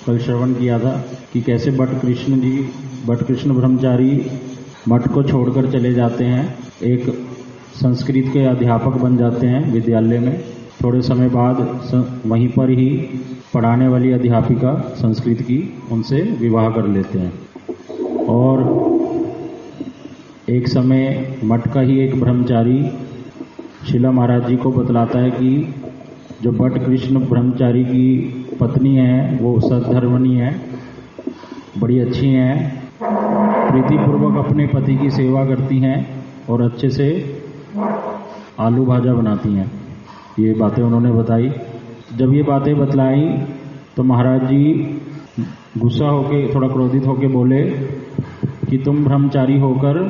कल श्रवण किया था कि कैसे बट कृष्ण ब्रह्मचारी मठ को छोड़कर चले जाते हैं, एक संस्कृत के अध्यापक बन जाते हैं विद्यालय में। थोड़े समय बाद वहीं पर ही पढ़ाने वाली अध्यापिका संस्कृत की उनसे विवाह कर लेते हैं। और एक समय मठ का ही एक ब्रह्मचारी शिला महाराज जी को बतलाता है कि जो बट कृष्ण ब्रह्मचारी की पत्नी है वो सद्धर्मणी है, बड़ी अच्छी हैं, प्रीतिपूर्वक अपने पति की सेवा करती हैं और अच्छे से आलू भाजा बनाती हैं। ये बातें उन्होंने बताई। जब ये बातें बतलाई तो महाराज जी गुस्सा होके, थोड़ा क्रोधित होके बोले कि तुम ब्रह्मचारी होकर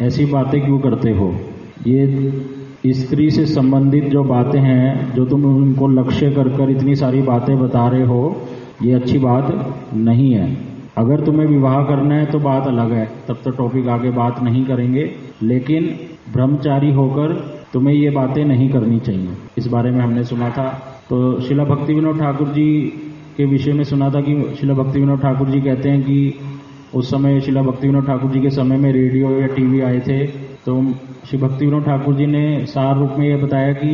ऐसी बातें क्यों करते हो? ये स्त्री से संबंधित जो बातें हैं, जो तुम उनको लक्ष्य कर इतनी सारी बातें बता रहे हो, ये अच्छी बात नहीं है। अगर तुम्हें विवाह करना है तो बात अलग है, तब तो टॉपिक आगे बात नहीं करेंगे, लेकिन ब्रह्मचारी होकर तुम्हें ये बातें नहीं करनी चाहिए। इस बारे में हमने सुना था। तो शिला भक्ति विनोद ठाकुर जी के विषय में सुना था कि शिला भक्ति विनोद ठाकुर जी कहते हैं कि उस समय शिला भक्ति विनोद ठाकुर जी के समय में रेडियो या टीवी आए थे, तो श्री भक्ति विनोद ठाकुर जी ने सार रूप में ये बताया कि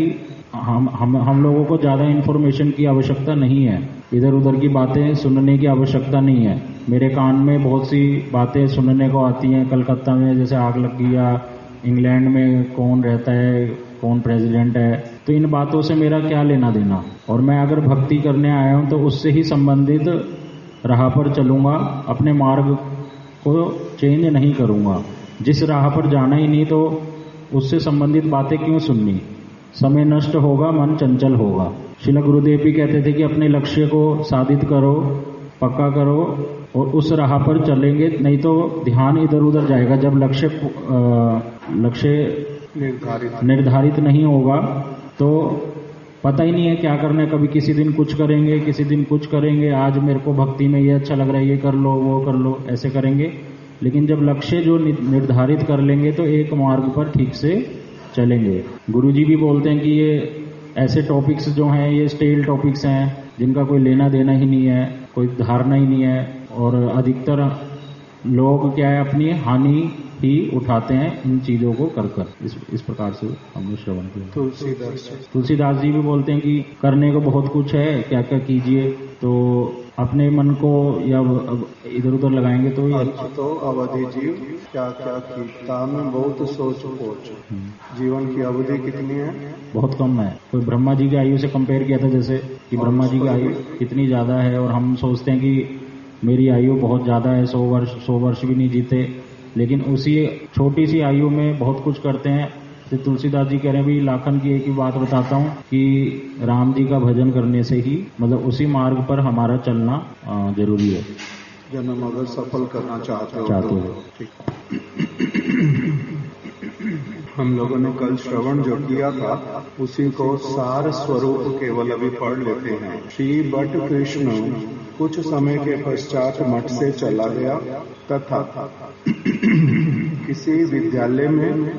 हम लोगों को ज़्यादा इन्फॉर्मेशन की आवश्यकता नहीं है, इधर उधर की बातें सुनने की आवश्यकता नहीं है। मेरे कान में बहुत सी बातें सुनने को आती हैं, कलकत्ता में जैसे आग लग गई या इंग्लैंड में कौन रहता है, कौन प्रेसिडेंट है, तो इन बातों से मेरा क्या लेना देना। और मैं अगर भक्ति करने आया हूँ तो उससे ही संबंधित राह पर चलूँगा, अपने मार्ग को चेंज नहीं करूँगा। जिस राह पर जाना ही नहीं तो उससे संबंधित बातें क्यों सुननी? समय नष्ट होगा, मन चंचल होगा। श्रील गुरुदेव भी कहते थे कि अपने लक्ष्य को साधित करो, पक्का करो और उस राह पर चलेंगे, नहीं तो ध्यान इधर उधर जाएगा। जब लक्ष्य निर्धारित नहीं होगा तो पता ही नहीं है क्या करना है। कभी किसी दिन कुछ करेंगे, किसी दिन कुछ करेंगे, आज मेरे को भक्ति में ये अच्छा लग रहा है, ये कर लो, वो कर लो, ऐसे करेंगे। लेकिन जब लक्ष्य जो निर्धारित कर लेंगे तो एक मार्ग पर ठीक से चलेंगे। गुरुजी भी बोलते हैं कि ये ऐसे टॉपिक्स जो हैं ये स्टेल टॉपिक्स हैं, जिनका कोई लेना देना ही नहीं है, कोई धारणा ही नहीं है, और अधिकतर लोग क्या है अपनी हानि ही उठाते हैं इन चीजों को कर। इस प्रकार से हमने श्रवण किया। तुलसीदास जी भी बोलते हैं कि करने को बहुत कुछ है, क्या क्या कीजिए, तो अपने मन को या इधर उधर लगाएंगे तो अवधि जीव क्या क्या कीता में बहुत सोच पहुंच। जीवन की अवधि कितनी है? बहुत कम है। कोई ब्रह्मा जी की आयु से कंपेयर किया था जैसे कि ब्रह्मा जी की आयु कितनी ज्यादा है, और हम सोचते हैं कि मेरी आयु बहुत ज्यादा है, 100 वर्ष भी नहीं जीते, लेकिन उसी छोटी सी आयु में बहुत कुछ करते हैं। तो तुलसीदास जी कह रहे हैं भी लाखन की एक ही बात बताता हूँ कि राम जी का भजन करने से ही, मतलब उसी मार्ग पर हमारा चलना जरूरी है। जन्म अगर सफल करना चाहते हो। हम लोगों ने कल श्रवण जो किया था उसी को सार स्वरूप केवल अभी पढ़ लेते हैं। श्री बट कृष्ण कुछ समय के पश्चात मठ से चला गया तथा किसी विद्यालय में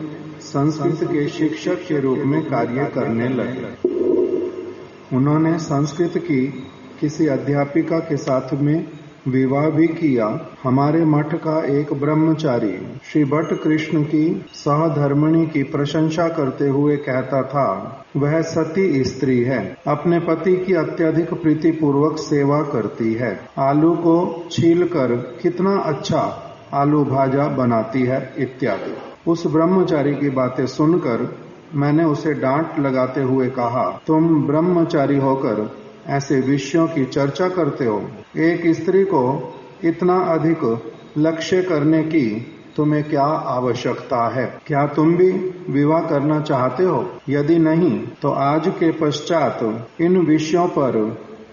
संस्कृत के शिक्षक के रूप में कार्य करने लगे। उन्होंने संस्कृत की किसी अध्यापिका के साथ में विवाह भी किया। हमारे मठ का एक ब्रह्मचारी श्री बट कृष्ण की सहधर्मिणी की प्रशंसा करते हुए कहता था, वह सती स्त्री है, अपने पति की अत्यधिक प्रीतिपूर्वक सेवा करती है, आलू को छीलकर कितना अच्छा आलू भाजा बनाती है इत्यादि। उस ब्रह्मचारी की बातें सुनकर मैंने उसे डांट लगाते हुए कहा, तुम ब्रह्मचारी होकर ऐसे विषयों की चर्चा करते हो। एक स्त्री को इतना अधिक लक्ष्य करने की तुम्हें क्या आवश्यकता है? क्या तुम भी विवाह करना चाहते हो? यदि नहीं तो आज के पश्चात इन विषयों पर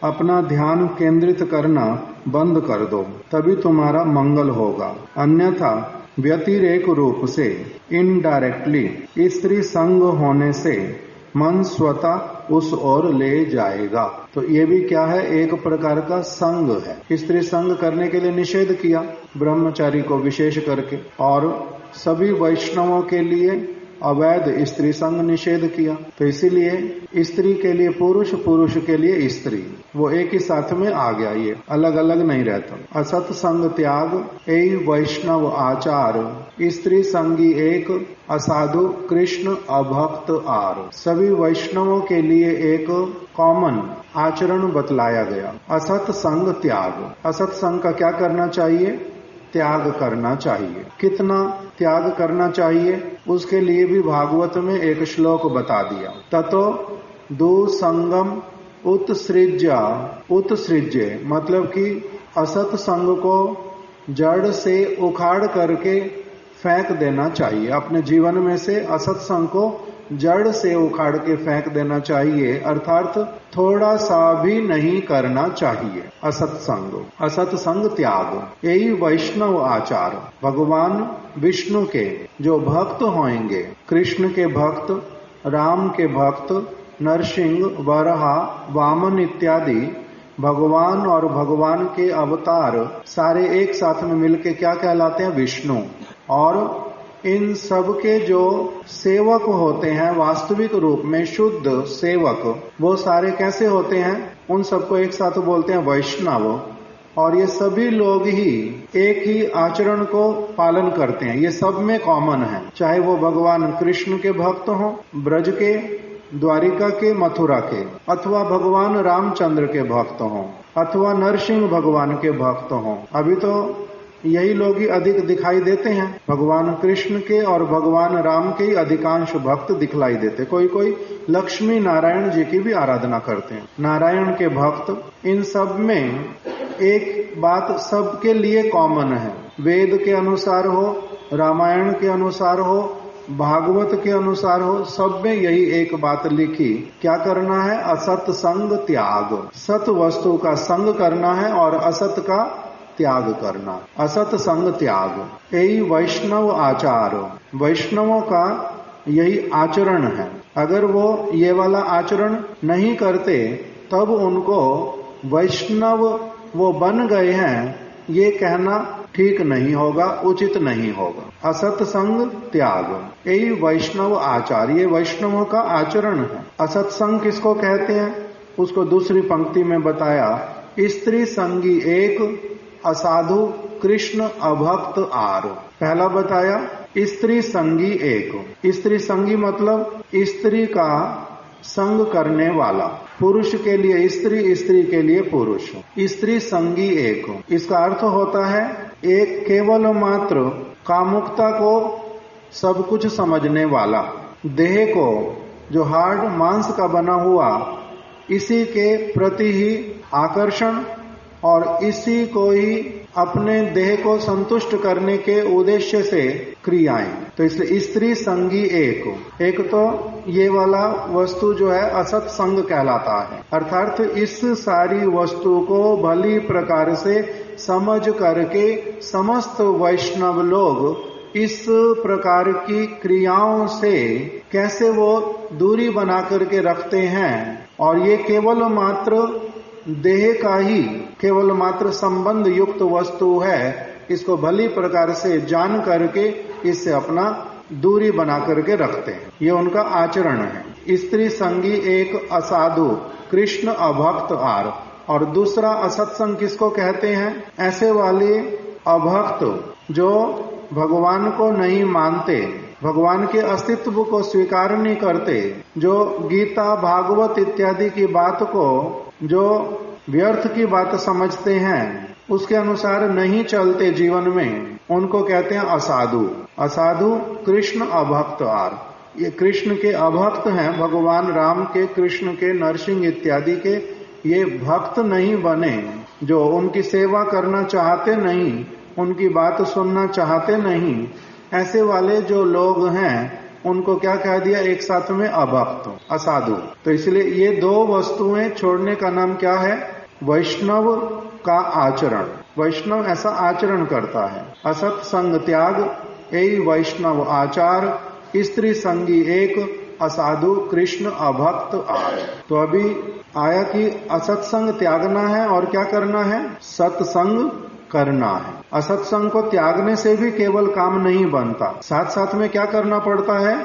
अपना ध्यान केंद्रित करना बंद कर दो, तभी तुम्हारा मंगल होगा। अन्यथा व्यतिरेक रूप से इनडायरेक्टली स्त्री संग होने से मन स्वतः उस ओर ले जाएगा। तो ये भी क्या है? एक प्रकार का संग है। स्त्री संग करने के लिए निषेध किया ब्रह्मचारी को विशेष करके, और सभी वैष्णवों के लिए अवैध स्त्री संग निषेध किया। तो इसीलिए स्त्री के लिए पुरुष, पुरुष के लिए स्त्री, वो एक ही साथ में आ गया, ये अलग अलग नहीं रहता। असत संग त्याग एई वैष्णव आचार, स्त्री संगी एक असाधु कृष्ण अभक्त आर। सभी वैष्णवों के लिए एक कॉमन आचरण बतलाया गया, असत संग त्याग। असत संग का क्या करना चाहिए? त्याग करना चाहिए। कितना त्याग करना चाहिए? उसके लिए भी भागवत में एक श्लोक बता दिया, ततो दुसंगम उत्सृज्य, मतलब कि असत संग को जड़ से उखाड़ करके फेंक देना चाहिए। अपने जीवन में से असत संग को जड़ से उखाड़ के फेंक देना चाहिए, अर्थात थोड़ा सा भी नहीं करना चाहिए असत संग त्याग। यही वैष्णव आचार। भगवान विष्णु के जो भक्त होंगे, कृष्ण के भक्त, राम के भक्त, नरसिंह, वराह, वामन इत्यादि भगवान और भगवान के अवतार सारे एक साथ में मिलके क्या कहलाते हैं? विष्णु। और इन सब के जो सेवक होते हैं वास्तविक रूप में शुद्ध सेवक, वो सारे कैसे होते हैं? उन सबको एक साथ बोलते हैं वैष्णव। और ये सभी लोग ही एक ही आचरण को पालन करते हैं, ये सब में कॉमन है। चाहे वो भगवान कृष्ण के भक्त हों, ब्रज के, द्वारिका के, मथुरा के, अथवा भगवान रामचंद्र के भक्त हों, अथवा नरसिंह भगवान के भक्त हों। अभी तो यही लोग ही अधिक दिखाई देते हैं, भगवान कृष्ण के और भगवान राम के ही अधिकांश भक्त दिखलाई देते। कोई कोई लक्ष्मी नारायण जी की भी आराधना करते हैं, नारायण के भक्त। इन सब में एक बात सबके लिए कॉमन है, वेद के अनुसार हो, रामायण के अनुसार हो, भागवत के अनुसार हो, सब में यही एक बात लिखी, क्या करना है? असत संग त्याग। सत वस्तु का संग करना है और असत का त्याग करना, असत संग त्याग। यही वैष्णव आचार, वैष्णवों का यही आचरण है। अगर वो ये वाला आचरण नहीं करते तब उनको वैष्णव वो बन गए हैं, ये कहना ठीक नहीं होगा, उचित नहीं होगा। असत संग त्याग यही वैष्णव आचार, ये वैष्णवों का आचरण है। असत संग किसको कहते हैं? उसको दूसरी पंक्ति में बताया, स्त्री संगी एक असाधु कृष्ण अभक्त आर। पहला बताया स्त्री संगी एक। स्त्री संगी मतलब स्त्री का संग करने वाला, पुरुष के लिए स्त्री, स्त्री के लिए पुरुष। स्त्री संगी एक, इसका अर्थ होता है एक केवल मात्र कामुकता को सब कुछ समझने वाला, देह को जो हार्ड मांस का बना हुआ, इसी के प्रति ही आकर्षण और इसी को ही अपने देह को संतुष्ट करने के उद्देश्य से क्रियाएं। तो इसलिए स्त्री संगी एक तो ये वाला वस्तु जो है असत संग कहलाता है, अर्थात इस सारी वस्तु को भली प्रकार से समझ करके समस्त वैष्णव लोग इस प्रकार की क्रियाओं से कैसे वो दूरी बना करके रखते हैं, और ये केवल मात्र देह का ही केवल मात्र संबंध युक्त वस्तु है, इसको भली प्रकार से जान करके इससे अपना दूरी बना करके रखते हैं। ये उनका आचरण है। स्त्री संगी एक असाधु कृष्ण अभक्त आर। और दूसरा असत्संग किसको कहते हैं? ऐसे वाले अभक्त जो भगवान को नहीं मानते, भगवान के अस्तित्व को स्वीकार नहीं करते, जो गीता भागवत इत्यादि की बात को जो व्यर्थ की बात समझते हैं, उसके अनुसार नहीं चलते जीवन में, उनको कहते हैं असाधु। असाधु कृष्ण अभक्त आर। ये कृष्ण के अभक्त हैं, भगवान राम के, कृष्ण के, नरसिंह इत्यादि के ये भक्त नहीं बने, जो उनकी सेवा करना चाहते नहीं, उनकी बात सुनना चाहते नहीं, ऐसे वाले जो लोग हैं उनको क्या कह दिया एक साथ में? अभक्त, असाधु। तो इसलिए ये दो वस्तुएं छोड़ने का नाम क्या है? वैष्णव का आचरण। वैष्णव ऐसा आचरण करता है। असत संग त्याग यही वैष्णव आचार, स्त्री संगी एक असाधु कृष्ण अभक्त आर। तो अभी आया कि असत्संग त्यागना है और क्या करना है? सत्संग करना है। असत्संग को त्यागने से भी केवल काम नहीं बनता, साथ साथ में क्या करना पड़ता है?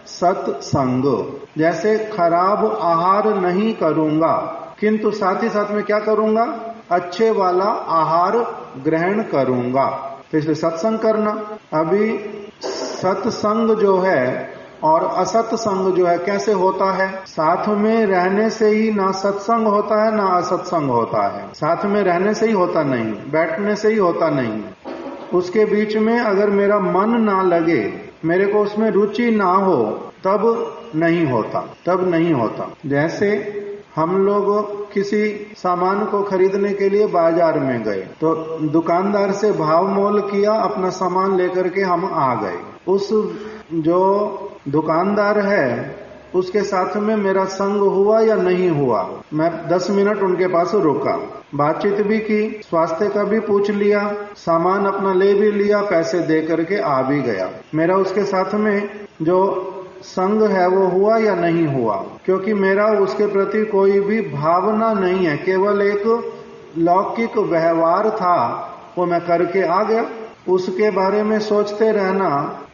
सत्संग। जैसे खराब आहार नहीं करूंगा, किंतु साथ ही साथ में क्या करूंगा, अच्छे वाला आहार ग्रहण करूंगा, तो इसलिए सत्संग करना। अभी सत्संग जो है और असत्संग जो है कैसे होता है, साथ में रहने से ही ना सत्संग होता है ना असत्संग होता है। साथ में रहने से ही होता नहीं, बैठने से ही होता नहीं, उसके बीच में अगर मेरा मन ना लगे, मेरे को उसमें रुचि ना हो, तब नहीं होता, तब नहीं होता। जैसे हम लोग किसी सामान को खरीदने के लिए बाजार में गए, तो दुकानदार से भाव मोल किया, अपना सामान लेकर के हम आ गए। उस जो दुकानदार है उसके साथ में मेरा संग हुआ या नहीं हुआ, मैं 10 मिनट उनके पास रुका, बातचीत भी की, स्वास्थ्य का भी पूछ लिया, सामान अपना ले भी लिया, पैसे दे करके आ भी गया। मेरा उसके साथ में जो संग है वो हुआ या नहीं हुआ, क्योंकि मेरा उसके प्रति कोई भी भावना नहीं है, केवल एक लौकिक व्यवहार था, वो मैं करके आ गया। उसके बारे में सोचते रहना,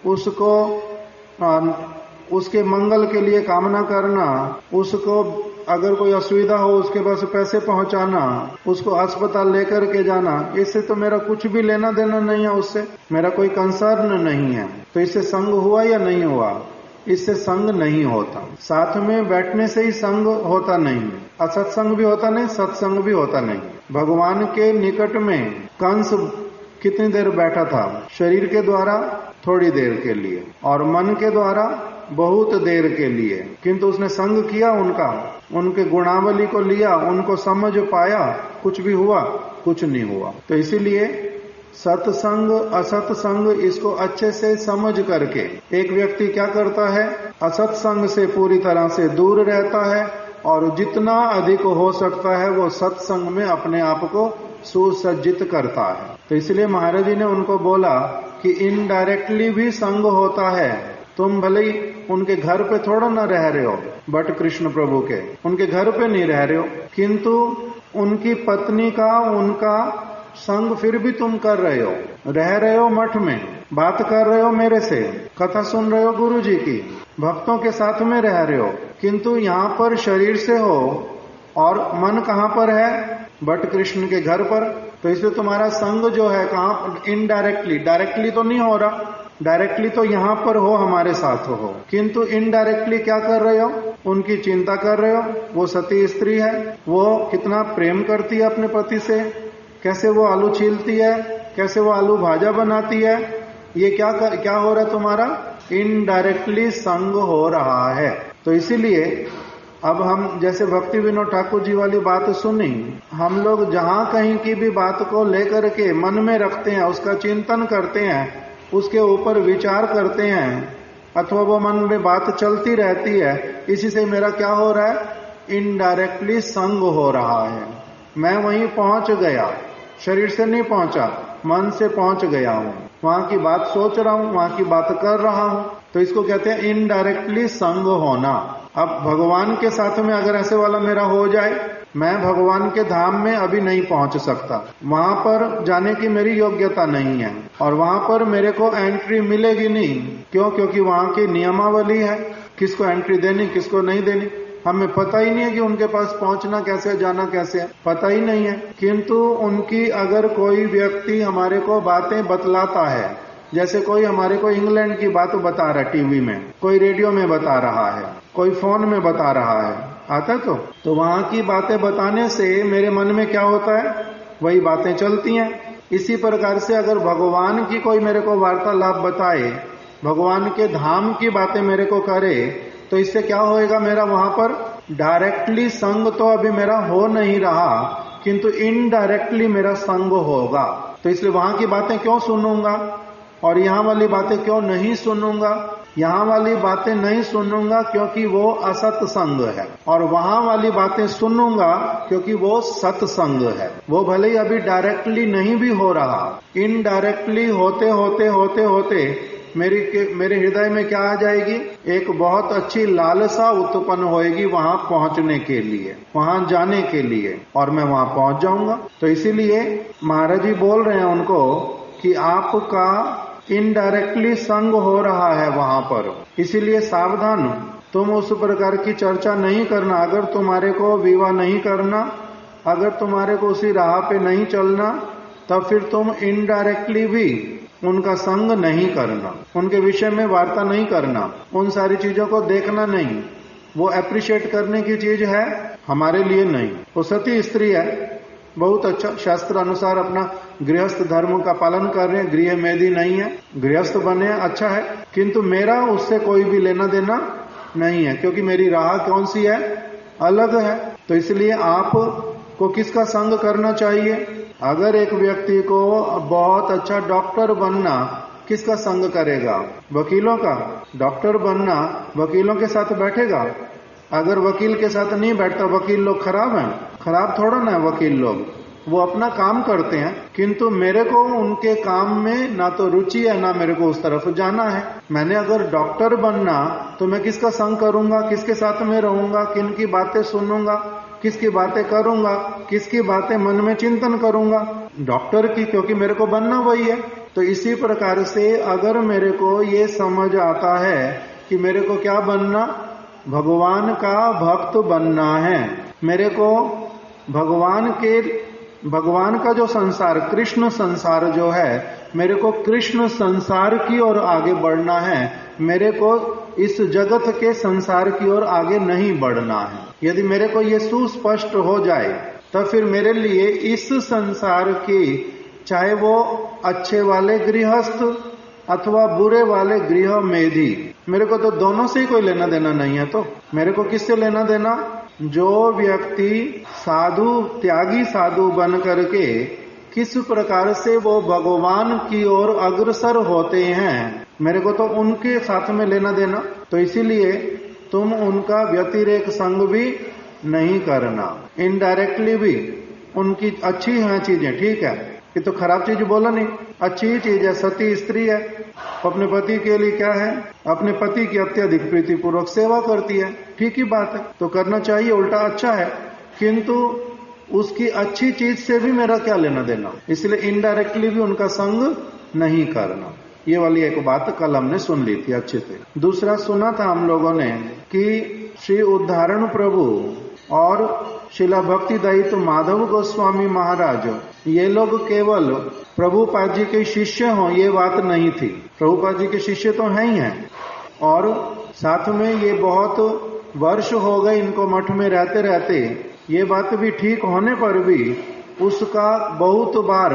उसको उसके मंगल के लिए कामना करना, उसको अगर कोई असुविधा हो उसके पास पैसे पहुंचाना, उसको अस्पताल लेकर के जाना, इससे तो मेरा कुछ भी लेना देना नहीं है, उससे मेरा कोई कंसर्न नहीं है। तो इससे संग हुआ या नहीं हुआ, इससे संग नहीं होता। साथ में बैठने से ही संग होता नहीं, असत्संग भी होता नहीं, सत्संग भी होता नहीं। भगवान के निकट में कंस कितनी देर बैठा था, शरीर के द्वारा थोड़ी देर के लिए और मन के द्वारा बहुत देर के लिए, किंतु उसने संग किया उनका, उनके गुणावली को लिया, उनको समझ पाया, कुछ भी हुआ, कुछ नहीं हुआ। तो इसीलिए सत्संग असत्संग इसको अच्छे से समझ करके एक व्यक्ति क्या करता है, असत्संग से पूरी तरह से दूर रहता है और जितना अधिक हो सकता है वो सत्संग में अपने आप को सुसज्जित करता है। तो इसलिए महाराज जी ने उनको बोला कि इनडायरेक्टली भी संग होता है। तुम भले ही उनके घर पे थोड़ा ना रह रहे हो, बट कृष्ण प्रभु के उनके घर पे नहीं रह रहे हो, किंतु उनकी पत्नी का उनका संग फिर भी तुम कर रहे हो, रह रहे हो मठ में, बात कर रहे हो मेरे से, कथा सुन रहे हो गुरु जी की, भक्तों के साथ में रह रहे हो, किंतु यहाँ पर शरीर से हो और मन कहाँ पर है, बट कृष्ण के घर पर। तो इसलिए तुम्हारा संग जो है कहाँ, इनडायरेक्टली, डायरेक्टली तो नहीं हो रहा, डायरेक्टली तो यहाँ पर हो, हमारे साथ हो, किंतु इनडायरेक्टली क्या कर रहे हो, उनकी चिंता कर रहे हो। वो सती स्त्री है, वो कितना प्रेम करती है अपने पति से, कैसे वो आलू छीलती है, कैसे वो आलू भाजा बनाती है, ये क्या हो रहा है, तुम्हारा इनडायरेक्टली संग हो रहा है। तो इसीलिए अब हम जैसे भक्ति विनोद ठाकुर जी वाली बात सुनी, हम लोग जहां कहीं की भी बात को लेकर के मन में रखते हैं, उसका चिंतन करते हैं, उसके ऊपर विचार करते हैं, अथवा वो मन में बात चलती रहती है, इसी से मेरा क्या हो रहा है, इनडायरेक्टली संग हो रहा है। मैं वहीं पहुंच गया, शरीर से नहीं पहुंचा, मन से पहुंच गया हूं, वहां की बात सोच रहा हूं, वहां की बात कर रहा हूं, तो इसको कहते हैं इनडायरेक्टली संग होना। अब भगवान के साथ में अगर ऐसे वाला मेरा हो जाए, मैं भगवान के धाम में अभी नहीं पहुंच सकता, वहां पर जाने की मेरी योग्यता नहीं है और वहां पर मेरे को एंट्री मिलेगी नहीं। क्यों? क्योंकि वहां की नियमावली है, किसको एंट्री देनी, किसको नहीं देनी, हमें पता ही नहीं है कि उनके पास पहुंचना कैसे, जाना कैसे, पता ही नहीं है। किंतु उनकी अगर कोई व्यक्ति हमारे को बातें बतलाता है, जैसे कोई हमारे को इंग्लैंड की बात बता रहा है टीवी में, कोई रेडियो में बता रहा है, कोई फोन में बता रहा है, आता तो वहां की बातें बताने से मेरे मन में क्या होता है, वही बातें चलती हैं। इसी प्रकार से अगर भगवान की कोई मेरे को वार्तालाप बताए, भगवान के धाम की बातें मेरे को करे, तो इससे क्या होएगा, मेरा वहां पर डायरेक्टली संग तो अभी मेरा हो नहीं रहा, किंतु इनडायरेक्टली मेरा संग होगा। तो इसलिए वहां की बातें क्यों सुनूंगा और यहाँ वाली बातें क्यों नहीं सुनूंगा? यहाँ वाली बातें नहीं सुनूंगा क्योंकि वो असत्संग है, और वहां वाली बातें सुनूंगा क्योंकि वो सत्संग है। वो भले ही अभी डायरेक्टली नहीं भी हो रहा, इनडायरेक्टली होते होते होते होते मेरे हृदय में क्या आ जाएगी, एक बहुत अच्छी लालसा उत्पन्न होएगी वहां पहुंचने के लिए, वहां जाने के लिए, और मैं वहां पहुंच जाऊंगा। तो इसीलिए महाराज जी बोल रहे हैं उनको कि आपका इनडायरेक्टली संग हो रहा है वहां पर। इसीलिए सावधान, तुम उस प्रकार की चर्चा नहीं करना। अगर तुम्हारे को विवाह नहीं करना, अगर तुम्हारे को उसी राह पे नहीं चलना, तब फिर तुम इनडायरेक्टली भी उनका संग नहीं करना, उनके विषय में वार्ता नहीं करना, उन सारी चीजों को देखना नहीं। वो अप्रिशिएट करने की चीज है, हमारे लिए नहीं। वो सती स्त्री है, बहुत अच्छा, शास्त्र अनुसार अपना गृहस्थ धर्म का पालन कर रहे हैं, गृह मेदी नहीं है, गृहस्थ बने, अच्छा है, किंतु मेरा उससे कोई भी लेना देना नहीं है, क्योंकि मेरी राह कौन सी है, अलग है। तो इसलिए आप को किसका संग करना चाहिए? अगर एक व्यक्ति को बहुत अच्छा डॉक्टर बनना, किसका संग करेगा? वकीलों का। डॉक्टर बनना वकीलों के साथ बैठेगा। अगर वकील के साथ नहीं बैठता, वकील लोग खराब हैं, खराब थोड़ा ना है वकील लोग, वो अपना काम करते हैं, किंतु मेरे को उनके काम में ना तो रुचि है, ना मेरे को उस तरफ जाना है। मैंने अगर डॉक्टर बनना तो मैं किसका संग करूंगा, किसके साथ में रहूंगा, किन की बातें सुनूंगा, किसकी बातें करूंगा, किसकी बातें मन में चिंतन करूंगा? डॉक्टर की, क्योंकि मेरे को बनना वही है। तो इसी प्रकार से अगर मेरे को ये समझ आता है कि मेरे को क्या बनना, भगवान का भक्त बनना है, मेरे को भगवान का जो संसार, कृष्ण संसार जो है, मेरे को कृष्ण संसार की ओर आगे बढ़ना है, मेरे को इस जगत के संसार की ओर आगे नहीं बढ़ना है। यदि मेरे को ये सुस्पष्ट हो जाए, तो फिर मेरे लिए इस संसार की, चाहे वो अच्छे वाले गृहस्थ अथवा बुरे वाले गृह मेधी, मेरे को तो दोनों से ही कोई लेना देना नहीं है। तो मेरे को किससे लेना देना? जो व्यक्ति साधु, त्यागी साधु बन करके किस प्रकार से वो भगवान की ओर अग्रसर होते हैं, मेरे को तो उनके साथ में लेना देना। तो इसीलिए तुम उनका व्यतिरेक संग भी नहीं करना, इनडायरेक्टली भी। उनकी अच्छी हैं चीजें, ठीक है, ये तो खराब चीज बोला नहीं, अच्छी ही चीज है। सती स्त्री है, अपने पति के लिए क्या है, अपने पति की अत्यधिक प्रीति पूर्वक सेवा करती है, ठीक ही बात है, तो करना चाहिए, उल्टा अच्छा है। किंतु उसकी अच्छी चीज से भी मेरा क्या लेना देना, इसलिए इनडायरेक्टली भी उनका संग नहीं करना। ये वाली एक बात कल हमने सुन ली थी अच्छे से। दूसरा सुना था हम लोगों ने कि श्री उद्धारण प्रभु और शिला भक्ति दयित माधव गोस्वामी महाराज, ये लोग केवल प्रभुपाद जी के शिष्य हों, ये बात नहीं थी। प्रभुपाद जी के शिष्य तो हैं ही हैं, और साथ में ये बहुत वर्ष हो गए इनको मठ में रहते रहते। ये बात भी ठीक होने पर भी उसका बहुत बार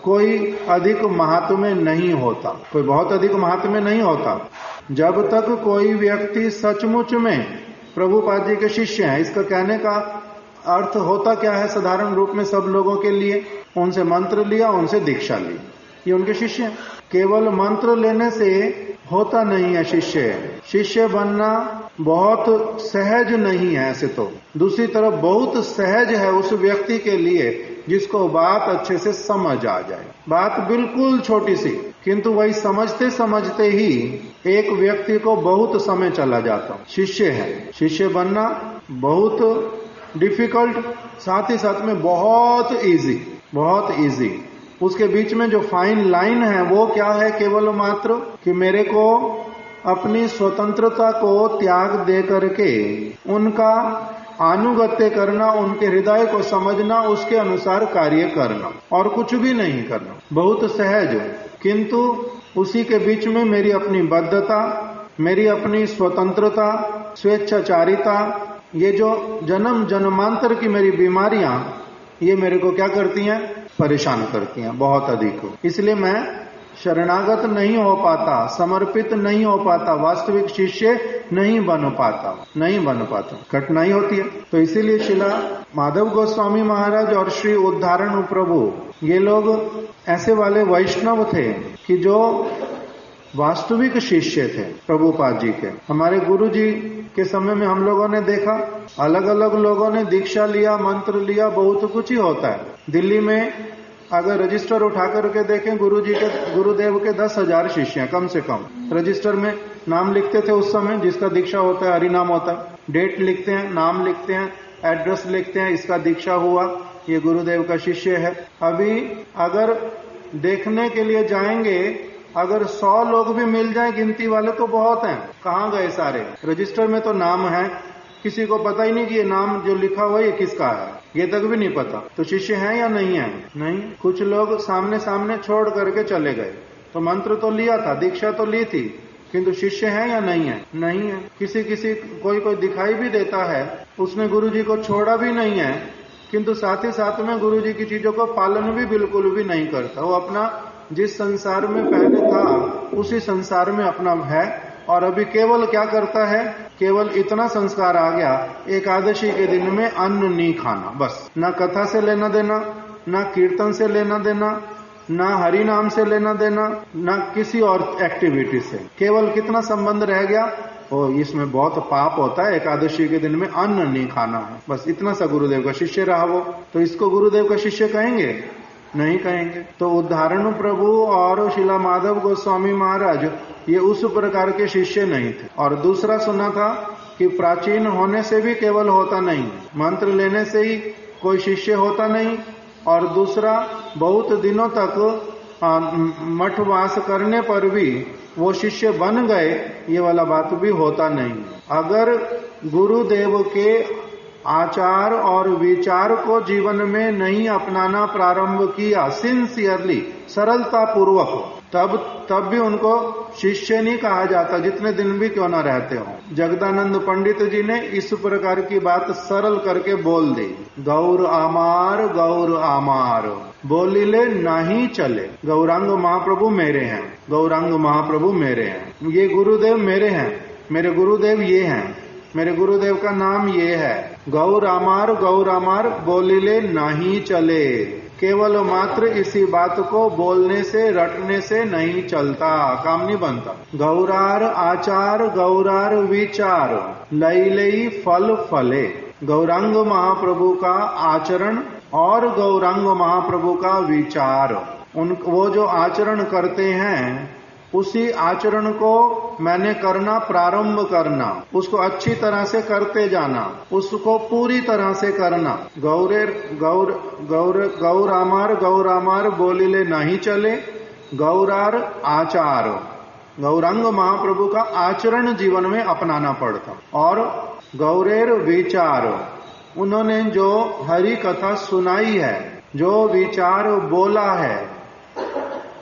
कोई अधिक महात्म्य नहीं होता, कोई बहुत अधिक महात्म्य नहीं होता। जब तक कोई व्यक्ति सचमुच में प्रभुपाद जी के शिष्य हैं, इसका कहने का अर्थ होता क्या है साधारण रूप में सब लोगों के लिए, उनसे मंत्र लिया, उनसे दीक्षा ली, ये उनके शिष्य हैं। केवल मंत्र लेने से होता नहीं है शिष्य, शिष्य बनना बहुत सहज नहीं है ऐसे तो। दूसरी तरफ बहुत सहज है उस व्यक्ति के लिए जिसको बात अच्छे से समझ आ जाए, बात बिल्कुल छोटी सी, किंतु वही समझते समझते ही एक व्यक्ति को बहुत समय चला जाता। शिष्य है, शिष्य बनना बहुत डिफिकल्ट, साथ ही साथ में बहुत इजी, बहुत इजी। उसके बीच में जो फाइन लाइन है वो क्या है, केवल मात्र कि मेरे को अपनी स्वतंत्रता को त्याग दे करके उनका अनुगत्य करना, उनके हृदय को समझना, उसके अनुसार कार्य करना, और कुछ भी नहीं करना, बहुत सहज। किंतु उसी के बीच में मेरी अपनी बद्धता, मेरी अपनी स्वतंत्रता, स्वेच्छाचारिता, ये जो जन्म जन्मांतर की मेरी बीमारियां, ये मेरे को क्या करती हैं, परेशान करती हैं बहुत अधिक। इसलिए मैं शरणागत नहीं हो पाता, समर्पित नहीं हो पाता, वास्तविक शिष्य नहीं बन पाता, कठिनाई होती है। तो इसीलिए शिला माधव गोस्वामी महाराज और श्री उद्धारण प्रभु, ये लोग ऐसे वाले वैष्णव थे कि जो वास्तविक शिष्य थे प्रभुपाद जी के। हमारे गुरु जी के समय में हम लोगों ने देखा, अलग अलग लोगों ने दीक्षा लिया, मंत्र लिया, बहुत कुछ ही होता है। दिल्ली में अगर रजिस्टर उठा करके देखें, गुरुदेव के 10,000 शिष्य हैं कम से कम। रजिस्टर में नाम लिखते थे उस समय, जिसका दीक्षा होता है हरि नाम होता है, डेट लिखते हैं, नाम लिखते हैं, एड्रेस लिखते हैं, इसका दीक्षा हुआ, ये गुरुदेव का शिष्य है। अभी अगर देखने के लिए जाएंगे, अगर 100 लोग भी मिल जाए गिनती वाले तो बहुत हैं। कहाँ गए सारे? रजिस्टर में तो नाम है, किसी को पता ही नहीं कि ये नाम जो लिखा हुआ ये किसका है, ये तक भी नहीं पता। तो शिष्य हैं या नहीं है? नहीं। कुछ लोग सामने सामने छोड़ करके चले गए, तो मंत्र तो लिया था, दीक्षा तो ली थी, किंतु शिष्य है या नहीं है? नहीं है। किसी कोई दिखाई भी देता है, उसने गुरुजी को छोड़ा भी नहीं है, किंतु साथ ही साथ में गुरुजी की चीजों को पालन भी बिल्कुल भी नहीं करता। वो अपना जिस संसार में पहले था उसी संसार में अपना है, और अभी केवल क्या करता है, केवल इतना संस्कार आ गया, एकादशी के दिन में अन्न नहीं खाना, बस। ना कथा से लेना देना, ना कीर्तन से लेना देना, ना हरि नाम से लेना देना, ना किसी और एक्टिविटी से। केवल कितना संबंध रह गया, इसमें बहुत पाप होता है, एकादशी के दिन में अन्न नहीं खाना है, बस इतना सा गुरुदेव का शिष्य रहा वो। तो इसको गुरुदेव का शिष्य कहेंगे? नहीं कहेंगे। तो उद्धारण प्रभु और शिला माधव गोस्वामी महाराज ये उस प्रकार के शिष्य नहीं थे। और दूसरा सुना था कि प्राचीन होने से भी केवल होता नहीं, मंत्र लेने से ही कोई शिष्य होता नहीं, और दूसरा बहुत दिनों तक मठवास करने पर भी वो शिष्य बन गए, ये वाला बात भी होता नहीं। अगर गुरुदेव के आचार और विचार को जीवन में नहीं अपनाना प्रारंभ किया सिंसियरली, सरलता पूर्वक, तब भी उनको शिष्य नहीं कहा जाता, जितने दिन भी क्यों ना रहते हो। जगदानंद पंडित जी ने इस प्रकार की बात सरल करके बोल दी, गौर आमार बोलिले नहीं चले। गौरांग महाप्रभु मेरे हैं, गौरांग महाप्रभु मेरे हैं, ये गुरुदेव मेरे हैं, मेरे गुरुदेव ये हैं, मेरे गुरुदेव का नाम ये है। गौर आमार बोलिले नहीं चले। केवल मात्र इसी बात को बोलने से, रटने से नहीं चलता, काम नहीं बनता। गौरार आचार गौरार विचार लई लई फल फले। गौरांग महाप्रभु का आचरण और गौरांग महाप्रभु का विचार, वो जो आचरण करते हैं उसी आचरण को मैंने करना प्रारंभ करना, उसको अच्छी तरह से करते जाना, उसको पूरी तरह से करना। गौर आमार बोलिले नहीं चले। गौरार आचार, गौरांग महाप्रभु का आचरण जीवन में अपनाना पड़ता। और गौरेर विचार, उन्होंने जो हरि कथा सुनाई है, जो विचार बोला है,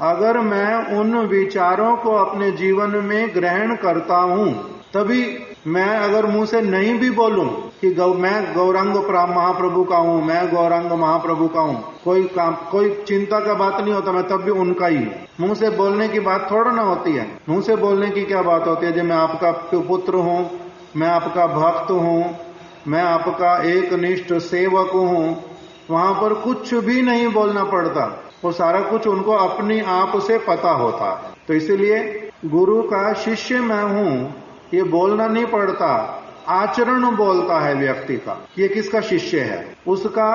अगर मैं उन विचारों को अपने जीवन में ग्रहण करता हूं, तभी मैं अगर मुंह से नहीं भी बोलूं कि मैं गौरांग महाप्रभु का हूं, मैं गौरांग महाप्रभु का हूं, कोई चिंता का बात नहीं होता, मैं तब भी उनका ही। मुंह से बोलने की बात थोड़ा ना होती है। मुंह से बोलने की क्या बात होती है, जब मैं आपका पुत्र हूं, मैं आपका भक्त हूं, मैं आपका एक निष्ठ सेवक हूं, वहां पर कुछ भी नहीं बोलना पड़ता, वो सारा कुछ उनको अपने आप से पता होता है। तो इसलिए गुरु का शिष्य मैं हूं ये बोलना नहीं पड़ता, आचरण बोलता है व्यक्ति का, ये किसका शिष्य है। उसका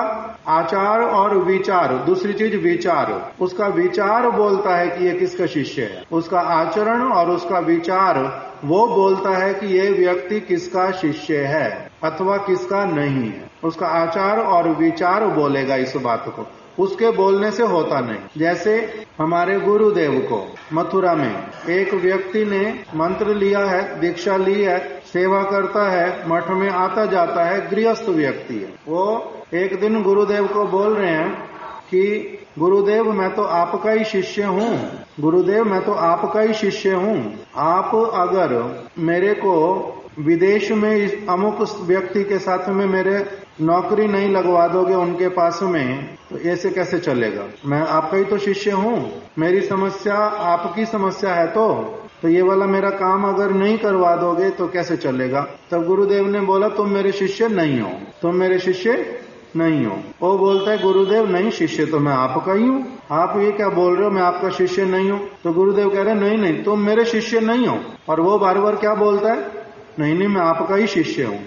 आचार और विचार, दूसरी चीज विचार, उसका विचार बोलता है कि ये किसका शिष्य है। उसका आचरण और उसका विचार वो बोलता है कि ये व्यक्ति किसका शिष्य है अथवा किसका नहीं है। उसका आचार और विचार बोलेगा इस बात को, उसके बोलने से होता नहीं। जैसे हमारे गुरुदेव को मथुरा में एक व्यक्ति ने मंत्र लिया है, दीक्षा ली है, सेवा करता है, मठ में आता जाता है, गृहस्थ व्यक्ति है। वो एक दिन गुरुदेव को बोल रहे हैं कि गुरुदेव मैं तो आपका ही शिष्य हूँ, गुरुदेव मैं तो आपका ही शिष्य हूँ, आप अगर मेरे को विदेश में अमुक व्यक्ति के साथ में मेरे नौकरी नहीं लगवा दोगे उनके पास में, तो ऐसे कैसे चलेगा। मैं आपका ही तो शिष्य हूँ, मेरी समस्या आपकी समस्या है, तो ये वाला मेरा काम अगर नहीं करवा दोगे तो कैसे चलेगा। तब गुरुदेव ने बोला तुम मेरे शिष्य नहीं हो, तुम मेरे शिष्य नहीं हो। वो बोलता है गुरुदेव नहीं, शिष्य तो मैं आपका ही हूँ, आप ये क्या बोल रहे हो, मैं आपका शिष्य नहीं हूँ। तो गुरुदेव कह रहे नहीं नहीं तुम मेरे शिष्य नहीं हो। और वो बार बार क्या बोलता है, नहीं नहीं मैं आपका ही शिष्य हूँ।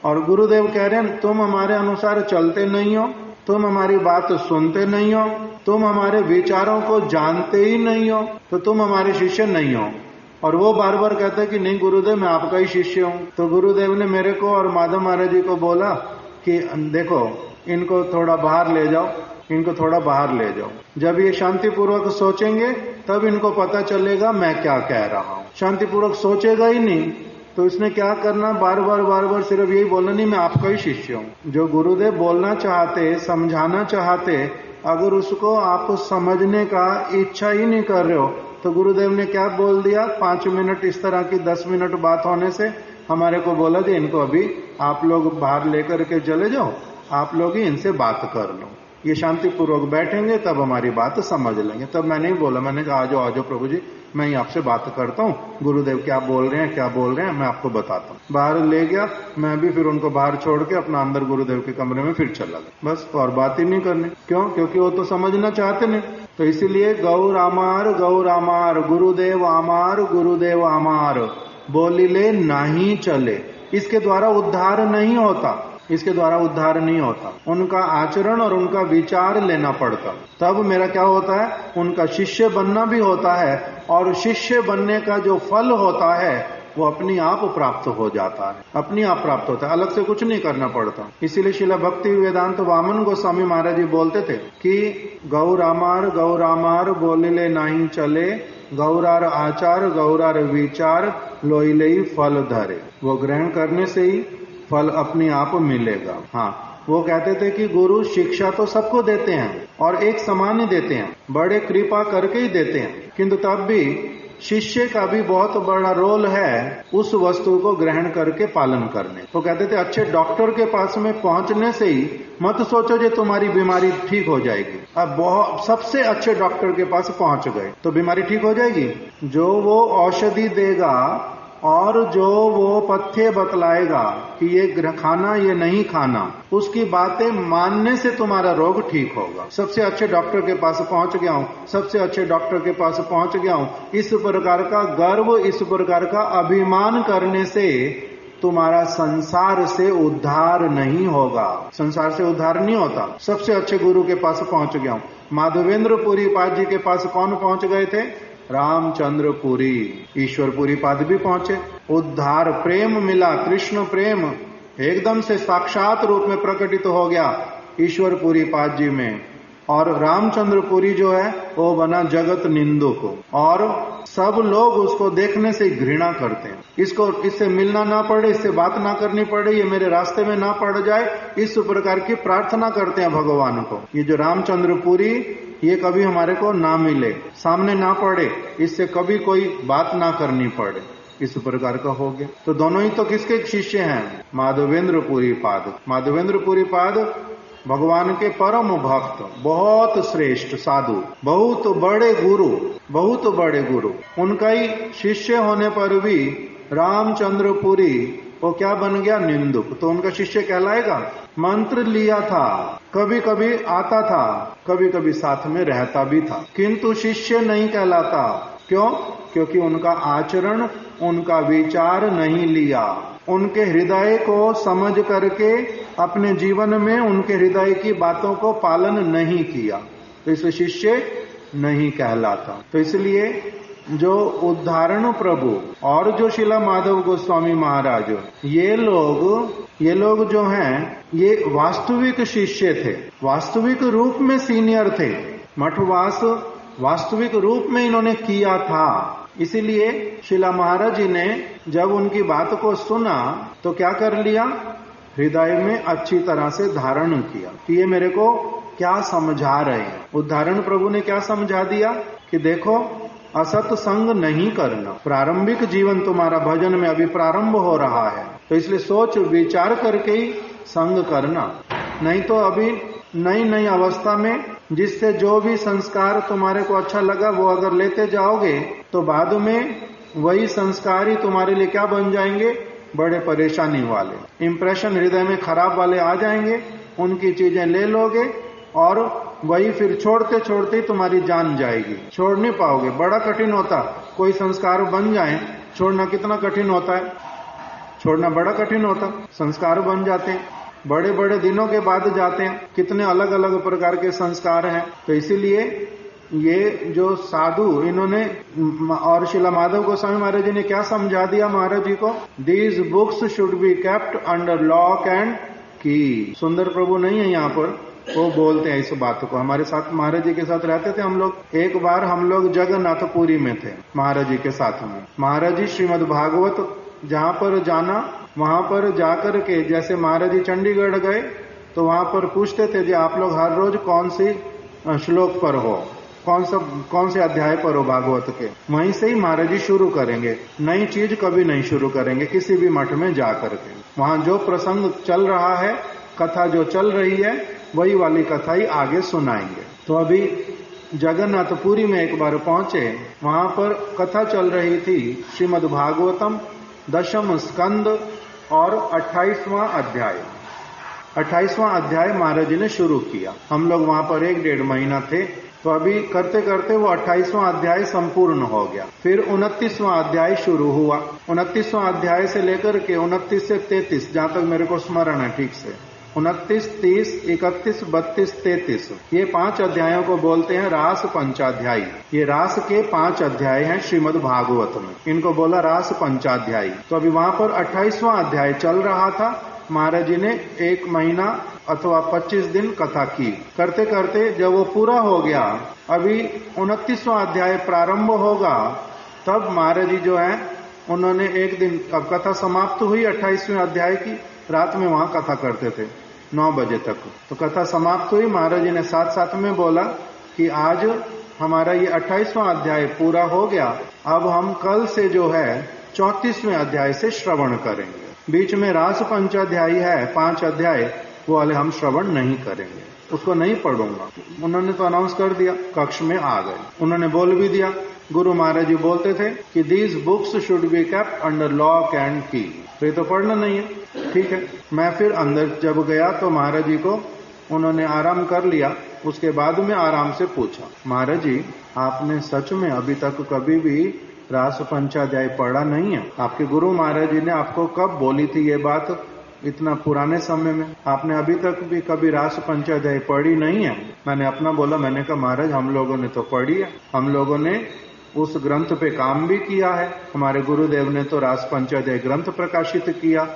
और गुरुदेव कह रहे हैं तुम हमारे अनुसार चलते नहीं हो, तुम हमारी बात सुनते नहीं हो, तुम हमारे विचारों को जानते ही नहीं हो, तो तुम हमारे शिष्य नहीं हो। और वो बार बार कहते हैं कि नहीं गुरुदेव मैं आपका ही शिष्य हूँ। तो गुरुदेव ने मेरे को और माधव महाराज जी को बोला कि देखो इनको थोड़ा बाहर ले जाओ, इनको थोड़ा बाहर ले जाओ। जब ये शांतिपूर्वक सोचेंगे तब इनको पता चलेगा मैं क्या कह रहा हूं। शांतिपूर्वक सोचेगा ही नहीं तो इसने क्या करना, बार बार सिर्फ यही बोलना, नहीं मैं आपका ही शिष्य हूं। जो गुरुदेव बोलना चाहते, समझाना चाहते, अगर उसको आप समझने का इच्छा ही नहीं कर रहे हो तो गुरुदेव ने क्या बोल दिया, 5 मिनट इस तरह की 10 मिनट बात होने से हमारे को बोला जी इनको अभी आप लोग बाहर लेकर के चले जाओ, आप लोग ही इनसे बात कर लो। ये शांतिपूर्वक बैठेंगे तब हमारी बात समझ लेंगे। तब मैं नहीं बोला, मैंने कहा आ जाओ प्रभु जी, मैं ही आपसे बात करता हूँ, गुरुदेव क्या बोल रहे हैं मैं आपको बताता हूँ। बाहर ले गया, मैं भी फिर उनको बाहर छोड़ के अपना अंदर गुरुदेव के कमरे में फिर चला गया, बस। और बात ही नहीं करनी। क्यों? क्योंकि वो तो समझना चाहते नहीं। तो इसीलिए गौर आमार गुरुदेव आमार बोलिले नहीं चले, इसके द्वारा उद्धार नहीं होता, इसके द्वारा उद्धार नहीं होता। उनका आचरण और उनका विचार लेना पड़ता, तब मेरा क्या होता है, उनका शिष्य बनना भी होता है, और शिष्य बनने का जो फल होता है वो अपनी आप प्राप्त हो जाता है, अपनी आप प्राप्त होता है, अलग से कुछ नहीं करना पड़ता। इसीलिए श्रील भक्ति वेदांत वामन गोस्वामी महाराज जी बोलते थे कि गौरामार बोलिले नहीं चले, गौरार आचार गौरार विचार लोइले फल धरे। वो ग्रहण करने से ही फल अपने आप मिलेगा। हाँ, वो कहते थे कि गुरु शिक्षा तो सबको देते हैं और एक समान ही देते हैं, बड़े कृपा करके ही देते हैं, किंतु तब भी शिष्य का भी बहुत बड़ा रोल है उस वस्तु को ग्रहण करके पालन करने। तो कहते थे अच्छे डॉक्टर के पास में पहुंचने से ही मत सोचो जो तुम्हारी बीमारी ठीक हो जाएगी। अब बहुत सबसे अच्छे डॉक्टर के पास पहुंच गए तो बीमारी ठीक हो जाएगी। जो वो औषधि देगा और जो वो पथ्य बतलाएगा कि ये खाना ये नहीं खाना, उसकी बातें मानने से तुम्हारा रोग ठीक होगा। सबसे अच्छे डॉक्टर के पास पहुंच गया हूं, सबसे अच्छे डॉक्टर के पास पहुंच गया हूं, इस प्रकार का गर्व, इस प्रकार का अभिमान करने से तुम्हारा संसार से उद्धार नहीं होगा, संसार से उद्धार नहीं होता। सबसे अच्छे गुरु के पास पहुंच गया हूं। माधवेंद्रपुरी पाद जी के पास कौन पहुंच गए थे? रामचंद्रपुरी, ईश्वरपुरी पाद भी पहुंचे। उद्धार प्रेम मिला, कृष्ण प्रेम एकदम से साक्षात रूप में प्रकटित हो गया ईश्वरपुरी पाद जी में। और रामचंद्रपुरी जो है वो बना जगत निंदुक, और सब लोग उसको देखने से घृणा करते हैं। इसको इससे मिलना ना पड़े, इससे बात ना करनी पड़े, ये मेरे रास्ते में ना पड़ जाए, इस प्रकार की प्रार्थना करते हैं भगवान को। ये जो रामचंद्रपुरी, ये कभी हमारे को ना मिले, सामने ना पड़े, इससे कभी कोई बात ना करनी पड़े, इस प्रकार का हो गया। तो दोनों ही तो किसके शिष्य हैं? माधवेंद्रपुरी पाद। माधवेंद्रपुरी पाद भगवान के परम भक्त, बहुत श्रेष्ठ साधु, बहुत बड़े गुरु, बहुत बड़े गुरु। उनका ही शिष्य होने पर भी रामचंद्रपुरी वो क्या बन गया? निंदुक। तो उनका शिष्य कहलाएगा? मंत्र लिया था, कभी कभी आता था, कभी कभी साथ में रहता भी था, किंतु शिष्य नहीं कहलाता। क्यों? क्योंकि उनका आचरण, उनका विचार नहीं लिया, उनके हृदय को समझ करके अपने जीवन में उनके हृदय की बातों को पालन नहीं किया, तो इसे शिष्य नहीं कहलाता। तो इसलिए जो उद्धारण प्रभु और जो शिला माधव गोस्वामी महाराज, ये लोग जो हैं, ये वास्तविक शिष्य थे, वास्तविक रूप में सीनियर थे। मठवास वास्तविक रूप में इन्होंने किया था। इसीलिए शिला महाराज जी ने जब उनकी बात को सुना तो क्या कर लिया? हृदय में अच्छी तरह से धारण किया कि ये मेरे को क्या समझा रहे हैं। उद्धारण प्रभु ने क्या समझा दिया कि देखो, असत संग नहीं करना, प्रारंभिक जीवन तुम्हारा भजन में अभी प्रारंभ हो रहा है, तो इसलिए सोच विचार करके ही संग करना। नहीं तो अभी नई नई अवस्था में जिससे जो भी संस्कार तुम्हारे को अच्छा लगा वो अगर लेते जाओगे तो बाद में वही संस्कार ही तुम्हारे लिए क्या बन जाएंगे? बड़े परेशानी वाले, इंप्रेशन हृदय में खराब वाले आ जाएंगे। उनकी चीजें ले लोगे और वही फिर छोड़ते छोड़ते तुम्हारी जान जाएगी, छोड़ नहीं पाओगे। बड़ा कठिन होता, कोई संस्कार बन जाए, छोड़ना कितना कठिन होता है, छोड़ना बड़ा कठिन होता। संस्कार बन जाते हैं, बड़े बड़े दिनों के बाद जाते हैं, कितने अलग अलग प्रकार के संस्कार हैं। तो इसीलिए ये जो साधु, इन्होंने और शिला माधव गोस्वामी महाराज जी ने क्या समझा दिया महाराज जी को? These books should be kept under lock and की। सुंदर प्रभु नहीं है यहाँ पर, वो बोलते हैं इस बात को। हमारे साथ महाराज जी के साथ रहते थे हम लोग। एक बार हम लोग जगन्नाथपुरी में थे महाराज जी के साथ में। महाराज जी श्रीमद् भागवत जहाँ पर जाना, वहां पर जाकर के जैसे महाराज जी चंडीगढ़ गए तो वहां पर पूछते थे जी आप लोग हर रोज कौन सी श्लोक पर हो, कौन से अध्याय पर हो भागवत के। वहीं से ही महाराज जी शुरू करेंगे, नई चीज कभी नहीं शुरू करेंगे किसी भी मठ में जाकर के। वहां जो प्रसंग चल रहा है, कथा जो चल रही है, वही वाली कथा ही आगे सुनाएंगे। तो अभी जगन्नाथपुरी में एक बार पहुंचे, वहां पर कथा चल रही थी श्रीमद् भागवतम दशम स्कंद और 28वां अध्याय। 28वां अध्याय महाराज जी ने शुरू किया। हम लोग वहां पर 1-1.5 महीना थे, तो अभी करते करते वो 28वां अध्याय संपूर्ण हो गया। फिर 29वां अध्याय शुरू हुआ। 29वां अध्याय से लेकर के 29 से 33, जहां तक मेरे को स्मरण है ठीक से, 29, 30, 31, 32, 33, ये 5 अध्यायों को बोलते हैं रास पंचाध्यायी। ये रास के 5 अध्याय हैं श्रीमद् भागवत में, इनको बोला रास पंचाध्यायी। तो अभी वहां पर 28वां अध्याय चल रहा था। महाराज जी ने 1 महीना अथवा 25 दिन कथा की। करते करते जब वो पूरा हो गया, अभी 29वां अध्याय प्रारंभ होगा, तब महाराज जी जो है उन्होंने एक दिन, अब कथा समाप्त हुई 28वें अध्याय की, रात में वहां कथा करते थे 9 बजे तक। तो कथा समाप्त हुई, महाराज जी ने साथ साथ में बोला कि आज हमारा ये 28वां अध्याय पूरा हो गया, अब हम कल से जो है 34वें अध्याय से श्रवण करेंगे। बीच में रास पंचाध्यायी है 5 अध्याय, वो वाले हम श्रवण नहीं करेंगे, उसको नहीं पढ़ूंगा। उन्होंने तो अनाउंस कर दिया, कक्ष में आ गए। उन्होंने बोल भी दिया, गुरु महाराज जी बोलते थे कि these books should be kept under lock and की। तो ये तो पढ़ना नहीं है, ठीक है। मैं फिर अंदर जब गया तो महाराज जी को उन्होंने आराम कर लिया। उसके बाद में आराम से पूछा, महाराज जी आपने सच में अभी तक कभी भी रास पंचाध्याय पढ़ा नहीं है? आपके गुरु महाराज जी ने आपको कब बोली थी ये बात? इतना पुराने समय में आपने अभी तक भी कभी रास पंचाध्याय पढ़ी नहीं है? मैंने अपना बोला, मैंने कहा महाराज हम लोगों ने तो पढ़ी है, हम लोगों ने उस ग्रंथ पे काम भी किया है। हमारे गुरुदेव ने तो रास पंचाध्याय ग्रंथ प्रकाशित किया,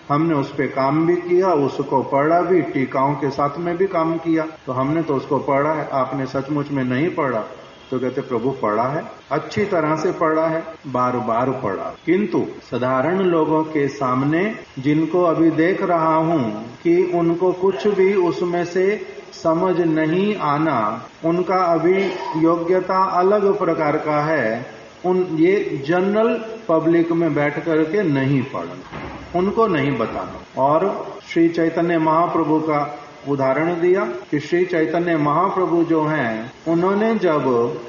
हमने उस पे काम भी किया, उसको पढ़ा भी, टीकाओं के साथ में भी काम किया, तो हमने तो उसको पढ़ा है। आपने सचमुच में नहीं पढ़ा? तो कहते प्रभु पढ़ा है, अच्छी तरह से पढ़ा है, बार बार पढ़ा, किंतु साधारण लोगों के सामने जिनको अभी देख रहा हूं कि उनको कुछ भी उसमें से समझ नहीं आना, उनका अभी योग्यता अलग प्रकार का है, ये जनरल पब्लिक में बैठ करके नहीं पढ़ना, उनको नहीं बताना। और श्री चैतन्य महाप्रभु का उदाहरण दिया कि श्री चैतन्य महाप्रभु जो हैं, उन्होंने जब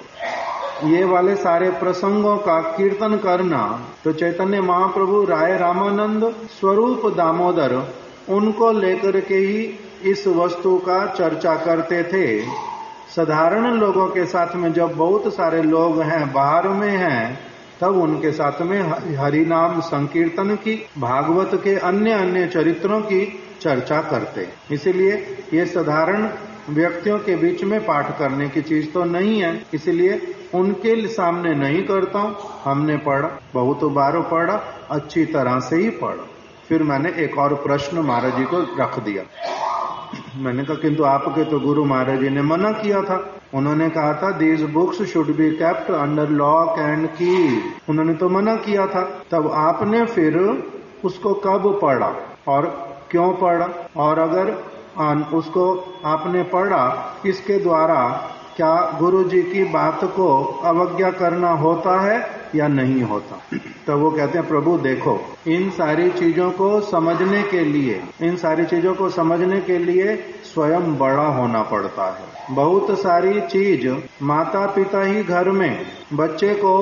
ये वाले सारे प्रसंगों का कीर्तन करना, तो चैतन्य महाप्रभु राय रामानंद स्वरूप दामोदर उनको लेकर के ही इस वस्तु का चर्चा करते थे। साधारण लोगों के साथ में जब बहुत सारे लोग हैं, बाहर में हैं, तब उनके साथ में हरिनाम संकीर्तन की, भागवत के अन्य अन्य चरित्रों की चर्चा करते। इसलिए ये साधारण व्यक्तियों के बीच में पाठ करने की चीज तो नहीं है, इसलिए उनके सामने नहीं करता हूं। हमने पढ़ा, बहुत बार पढ़ा, अच्छी तरह से ही पढ़ा। फिर मैंने एक और प्रश्न महाराज जी को रख दिया। मैंने कहा किंतु आपके तो गुरु महाराज जी ने मना किया था, उन्होंने कहा था these books should be kept under lock and की, उन्होंने तो मना किया था। तब आपने फिर उसको कब पढ़ा और क्यों पढ़ा? और अगर उसको आपने पढ़ा, इसके द्वारा क्या गुरु जी की बात को अवज्ञा करना होता है या नहीं होता? तो वो कहते हैं प्रभु देखो, इन सारी चीजों को समझने के लिए स्वयं बड़ा होना पड़ता है। बहुत सारी चीज माता पिता ही घर में बच्चे को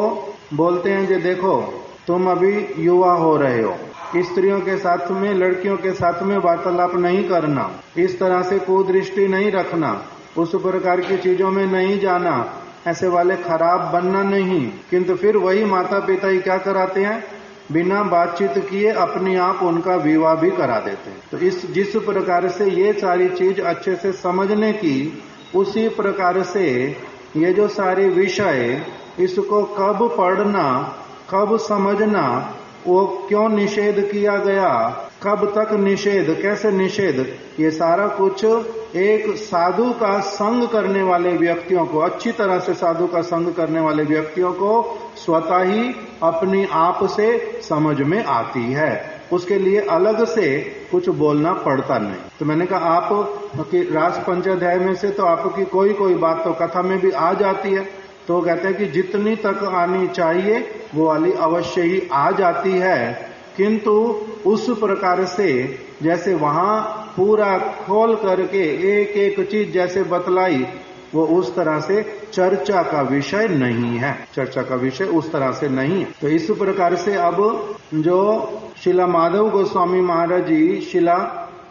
बोलते हैं कि देखो तुम अभी युवा हो रहे हो, स्त्रियों के साथ में, लड़कियों के साथ में वार्तालाप नहीं करना, इस तरह से कुदृष्टि नहीं रखना, उस प्रकार की चीजों में नहीं जाना, ऐसे वाले खराब बनना नहीं। किंतु फिर वही माता पिता ही क्या कराते हैं, बिना बातचीत किए अपने आप उनका विवाह भी करा देते हैं। तो जिस प्रकार से ये सारी चीज अच्छे से समझने की, उसी प्रकार से ये जो सारे विषय, इसको कब पढ़ना, कब समझना, वो क्यों निषेध किया गया, कब तक निषेध, कैसे निषेध? ये सारा कुछ एक साधु का संग करने वाले व्यक्तियों को, अच्छी तरह से साधु का संग करने वाले व्यक्तियों को स्वतः ही अपनी आप से समझ में आती है। उसके लिए अलग से कुछ बोलना पड़ता नहीं। तो मैंने कहा आप कि रास पंचाध्याय में से तो आपकी कोई कोई बात तो कथा में भी आ जाती है। तो कहते हैं कि जितनी तक आनी चाहिए वो वाली अवश्य ही आ जाती है, किंतु उस प्रकार से जैसे वहां पूरा खोल करके एक एक चीज जैसे बतलाई, वो उस तरह से चर्चा का विषय नहीं है। चर्चा का विषय उस तरह से नहीं है। तो इस प्रकार से अब जो शिला माधव गोस्वामी महाराज जी, शिला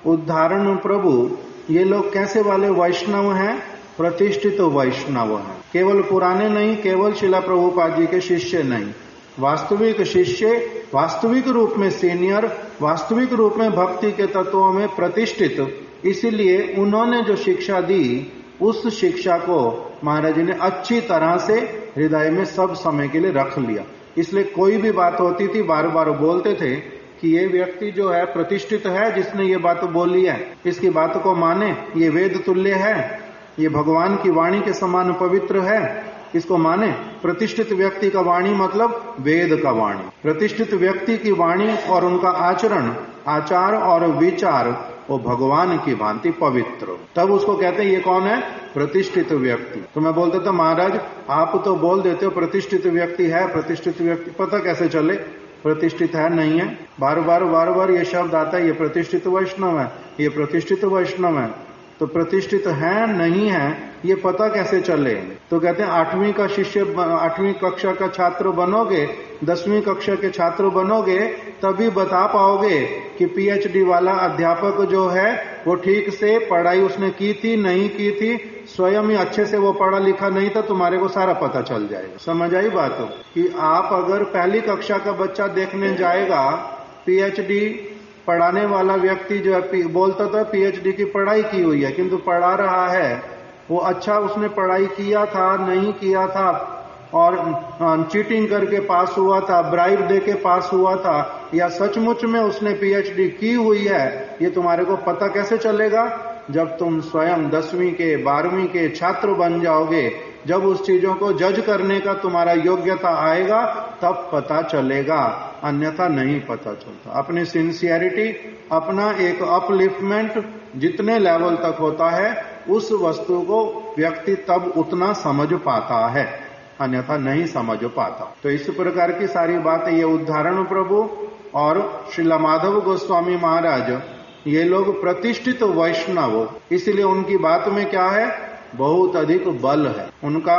उद्धारण प्रभु, ये लोग कैसे वाले वैष्णव हैं? प्रतिष्ठित वैष्णव हैं। केवल पुराने नहीं, केवल शिला प्रभुपाद जी के शिष्य नहीं, वास्तविक शिष्य, वास्तविक रूप में सीनियर, वास्तविक रूप में भक्ति के तत्वों में प्रतिष्ठित। इसीलिए उन्होंने जो शिक्षा दी, उस शिक्षा को महाराज जी ने अच्छी तरह से हृदय में सब समय के लिए रख लिया। इसलिए कोई भी बात होती थी बार बार बोलते थे कि ये व्यक्ति जो है प्रतिष्ठित है, जिसने ये बात बोली है, इसकी बात को माने, ये वेद तुल्य है, ये भगवान की वाणी के समान पवित्र है, इसको माने। प्रतिष्ठित व्यक्ति का वाणी मतलब वेद का वाणी। प्रतिष्ठित व्यक्ति की वाणी और उनका आचरण, आचार और विचार वो भगवान की भांति पवित्र, तब उसको कहते हैं ये कौन है? प्रतिष्ठित व्यक्ति। तो मैं बोलता था महाराज आप तो बोल देते हो प्रतिष्ठित व्यक्ति है, प्रतिष्ठित व्यक्ति, पता कैसे चले प्रतिष्ठित है नहीं है? बार बार ये शब्द आता है, ये प्रतिष्ठित वैष्णव है, ये प्रतिष्ठित वैष्णव है। तो प्रतिष्ठित है नहीं है ये पता कैसे चले? तो कहते हैं 8वीं का शिष्य, 8वीं कक्षा का छात्र बनोगे, 10वीं कक्षा के छात्र बनोगे, तभी बता पाओगे कि पीएचडी वाला अध्यापक जो है वो ठीक से पढ़ाई उसने की थी नहीं की थी, स्वयं ही अच्छे से वो पढ़ा लिखा नहीं था, तुम्हारे को सारा पता चल जाएगा। समझ आई बात हो? कि आप अगर पहली कक्षा का बच्चा देखने जाएगा, पीएचडी पढ़ाने वाला व्यक्ति जो है बोलता था पीएचडी की पढ़ाई की हुई है, किंतु पढ़ा रहा है वो अच्छा उसने पढ़ाई किया था नहीं किया था, और चीटिंग करके पास हुआ था, ब्राइब देके पास हुआ था, या सचमुच में उसने पीएचडी की हुई है, ये तुम्हारे को पता कैसे चलेगा? जब तुम स्वयं 10वीं के 12वीं के छात्र बन जाओगे, जब उस चीजों को जज करने का तुम्हारा योग्यता आएगा, तब पता चलेगा, अन्यथा नहीं पता चलता। अपनी सिंसियरिटी, अपना एक अपलिफ्टमेंट जितने लेवल तक होता है, उस वस्तु को व्यक्ति तब उतना समझ पाता है, अन्यथा नहीं समझ पाता। तो इस प्रकार की सारी बातें ये उद्धारण प्रभु और श्रीला माधव गोस्वामी महाराज, ये लोग प्रतिष्ठित वैष्णव, इसलिए उनकी बात में क्या है? बहुत अधिक बल है, उनका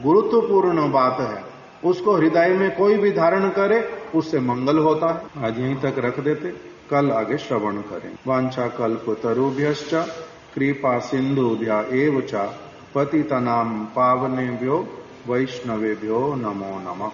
गुरुत्वपूर्ण बात है, उसको हृदय में कोई भी धारण करे उससे मंगल होता है। आज यहीं तक रख देते, कल आगे श्रवण करें। वांछा कल्पतरुभ्यश्च कृपा सिंधुभ्य एव च पतितनां पावनेभ्यो वैष्णवेभ्यो नमो नमः।